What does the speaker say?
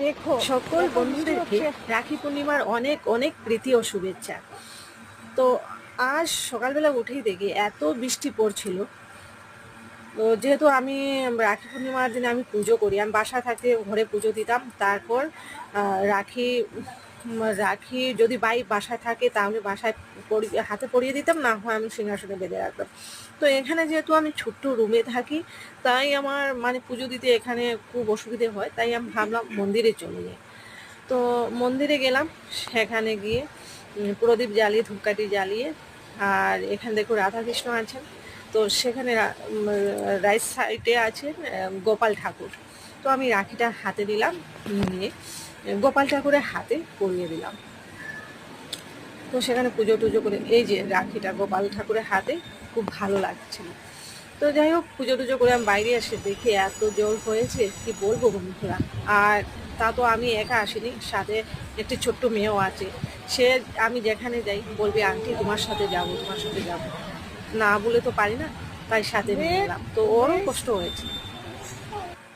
দেখো সকল কত বৃষ্টি বন্ধুদেরকে হচ্ছে। রাখি পূর্ণিমার অনেক অনেক প্রীতি ও শুভেচ্ছা। তো আজ সকালবেলা উঠেই দেখি এত বৃষ্টি পড়ছিল। তো যেহেতু আমি রাখি পূর্ণিমার দিনে আমি পুজো করি, আমি বাসায় থাকতে ঘরে পুজো দিতাম। তারপর রাখি রাখি যদি বাসায় থাকে তাহলে বাসায় হাতে পরিয়ে দিতাম, না হয় আমি সিংহাসনে বেঁধে রাখতাম। তো এখানে যেহেতু আমি ছোট্ট রুমে থাকি, তাই আমার মানে পুজো দিতে এখানে খুব অসুবিধে হয়, তাই আমি ভাবলাম মন্দিরে চলে যাই। তো মন্দিরে গেলাম, সেখানে গিয়ে প্রদীপ জ্বালিয়ে ধূপকাঠি জ্বালিয়ে, আর এখানে দেখো রাধাকৃষ্ণ আছেন। তো সেখানে রাইট সাইডে আছেন গোপাল ঠাকুর। তো আমি রাখিটা হাতে দিলাম, নিয়ে গোপাল ঠাকুরের হাতে পরিয়ে দিলাম। তো সেখানে পুজো টুজো করে এই যে রাখিটা গোপাল ঠাকুরের হাতে, খুব ভালো লাগছিল। তো যাই হোক, পুজো টুজো করে আমি বাইরে এসে দেখি এত জল হয়েছে, কি বলবো বন্ধুরা। আর তা তো আমি একা আসিনি, সাথে একটি ছোট্ট মেয়েও আছে। সে, আমি যেখানে যাই বলবে আন্টি তোমার সাথে যাবো, তোমার সাথে যাবো, না বলে তো পারি না, তাই সাথে নিয়ে বেশ গেলাম। তো ওরও বেশ কষ্ট হয়েছে।